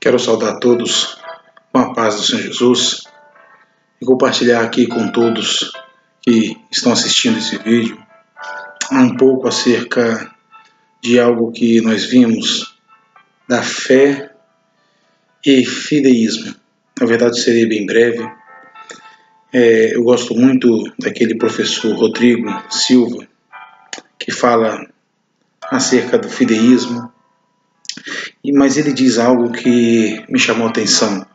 Quero saudar a todos com a paz do Senhor Jesus e compartilhar aqui com todos que estão assistindo esse vídeo um pouco acerca de algo que nós vimos da fé e fideísmo. Na verdade, serei bem breve. Eu gosto muito daquele professor Rodrigo Silva, que fala acerca do fideísmo, mas ele diz algo que me chamou a atenção,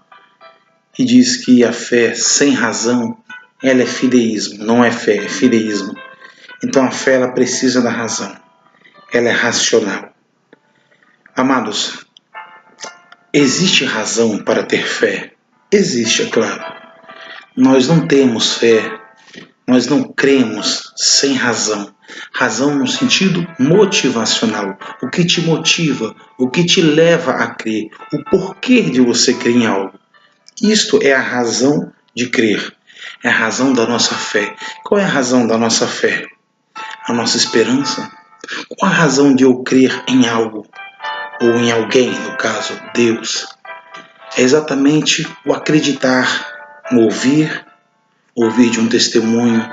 e diz que a fé sem razão, ela é fideísmo, não é fé, é fideísmo. Então a fé, ela precisa da razão, ela é racional. Amados, existe razão para ter fé? Existe, é claro. Nós não temos fé, nós não cremos sem razão. Razão no sentido motivacional. O que te motiva, o que te leva a crer, o porquê de você crer em algo. Isto é a razão de crer, é a razão da nossa fé. Qual é a razão da nossa fé? A nossa esperança? Qual a razão de eu crer em algo, ou em alguém, no caso, Deus? É exatamente o acreditar no ouvir de um testemunho,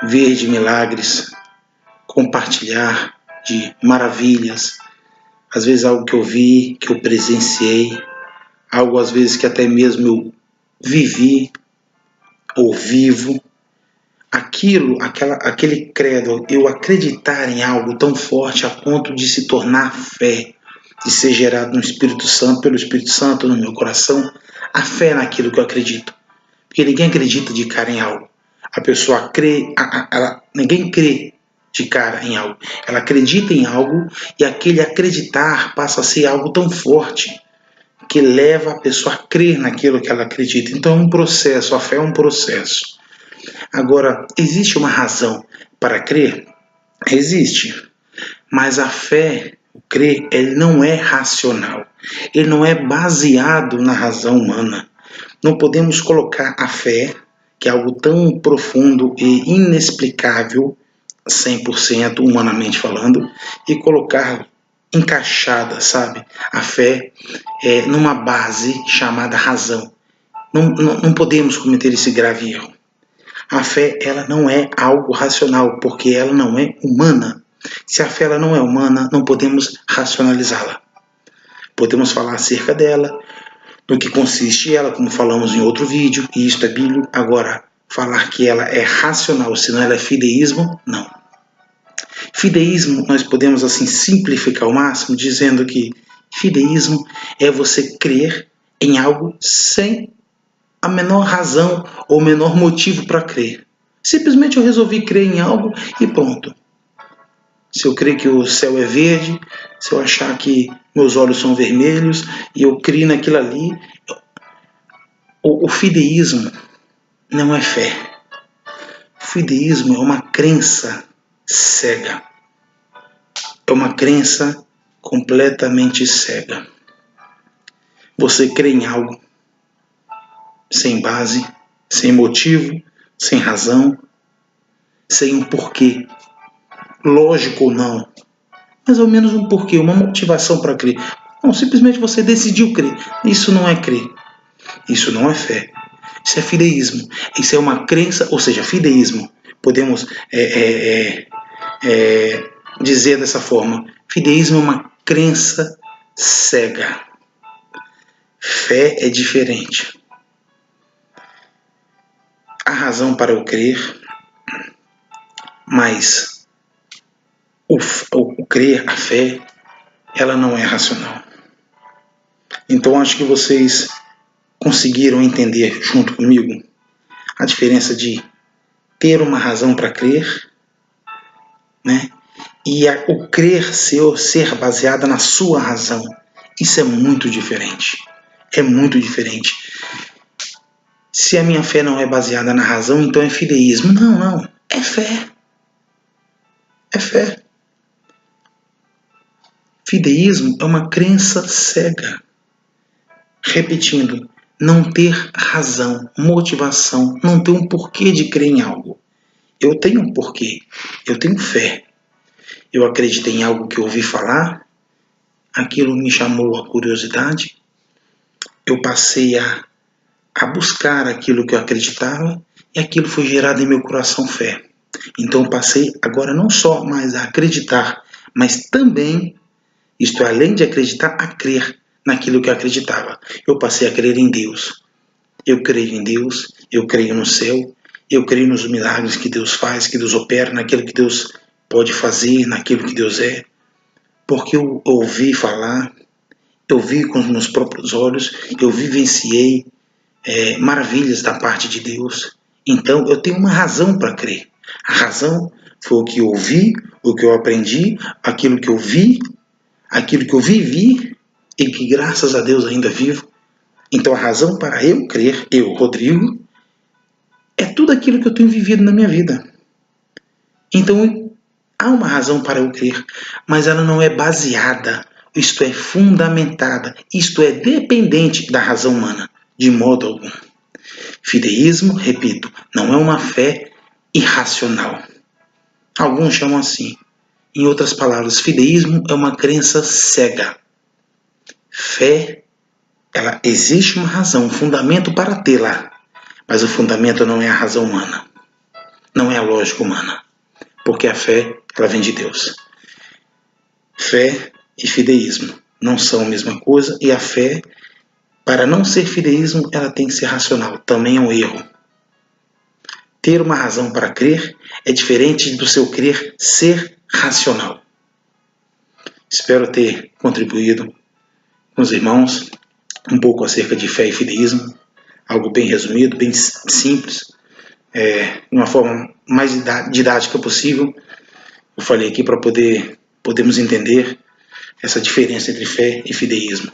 ver de milagres, compartilhar de maravilhas, às vezes algo que eu vi, que eu presenciei, algo às vezes que até mesmo eu vivi ou vivo. Aquele credo, eu acreditar em algo tão forte a ponto de se tornar fé, de ser gerado no Espírito Santo, pelo Espírito Santo no meu coração, a fé naquilo que eu acredito. Porque ninguém acredita de cara em algo. A pessoa crê, ninguém crê de cara em algo. Ela acredita em algo e aquele acreditar passa a ser algo tão forte que leva a pessoa a crer naquilo que ela acredita. Então é um processo, a fé é um processo. Agora, existe uma razão para crer? Existe. Mas a fé, o crer, ele não é racional. Ele não é baseado na razão humana. Não podemos colocar a fé, que é algo tão profundo e inexplicável, 100% humanamente falando, e colocar encaixada, sabe? A fé numa base chamada razão. Não podemos cometer esse grave erro. A fé, ela não é algo racional, porque ela não é humana. Se a fé ela não é humana, não podemos racionalizá-la. Podemos falar acerca dela, do que consiste ela, como falamos em outro vídeo, e isto é bíblico. Agora, falar que ela é racional, senão ela é fideísmo, não. Fideísmo, nós podemos assim simplificar ao máximo, dizendo que fideísmo é você crer em algo sem a menor razão ou menor motivo para crer. Simplesmente eu resolvi crer em algo e pronto. Se eu crer que o céu é verde, se eu achar que meus olhos são vermelhos e eu crio naquilo ali, o fideísmo não é fé. O fideísmo é uma crença cega. É uma crença completamente cega. Você crê em algo sem base, sem motivo, sem razão, sem um porquê, lógico ou não, mais ou menos um porquê, uma motivação para crer. Não, simplesmente você decidiu crer. Isso não é crer, isso não é fé, isso é fideísmo, isso é uma crença, ou seja, fideísmo, podemos dizer dessa forma, fideísmo é uma crença cega, fé é diferente. Há razão para eu crer, mas o crer, a fé, ela não é racional. Então acho que vocês conseguiram entender junto comigo a diferença de ter uma razão para crer, né? E o crer ser baseada na sua razão. Isso é muito diferente. É muito diferente. Se a minha fé não é baseada na razão, então é fideísmo. Não. É fé. É fé. Fideísmo é uma crença cega. Repetindo, não ter razão, motivação, não ter um porquê de crer em algo. Eu tenho um porquê. Eu tenho fé. Eu acreditei em algo que eu ouvi falar, aquilo me chamou a curiosidade, eu passei a buscar aquilo que eu acreditava e aquilo foi gerado em meu coração fé. Então eu passei agora não só mais a acreditar, mas também, isto é, além de acreditar, a crer naquilo que eu acreditava. Eu passei a crer em Deus. Eu creio em Deus, eu creio no céu, eu creio nos milagres que Deus faz, que Deus opera, naquilo que Deus pode fazer, naquilo que Deus é. Porque eu ouvi falar, eu vi com os meus próprios olhos, eu vivenciei maravilhas da parte de Deus. Então eu tenho uma razão para crer. A razão foi o que eu ouvi, o que eu aprendi, aquilo que eu vi, aquilo que eu vivi e que graças a Deus ainda vivo. Então a razão para eu crer, eu, Rodrigo, é tudo aquilo que eu tenho vivido na minha vida. Então há uma razão para eu crer, mas ela não é baseada, isto é, fundamentada, isto é, dependente da razão humana, de modo algum. Fideísmo, repito, não é uma fé irracional. Alguns chamam assim. Em outras palavras, fideísmo é uma crença cega. Fé, ela existe uma razão, um fundamento para tê-la, mas o fundamento não é a razão humana, não é a lógica humana, porque a fé, ela vem de Deus. Fé e fideísmo não são a mesma coisa, e a fé, para não ser fideísmo, ela tem que ser racional, também é um erro. Ter uma razão para crer é diferente do seu crer ser racional. Espero ter contribuído com os irmãos um pouco acerca de fé e fideísmo, algo bem resumido, bem simples, de uma forma mais didática possível. Eu falei aqui para podermos entender essa diferença entre fé e fideísmo.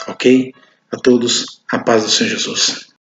Ok? A todos, a paz do Senhor Jesus.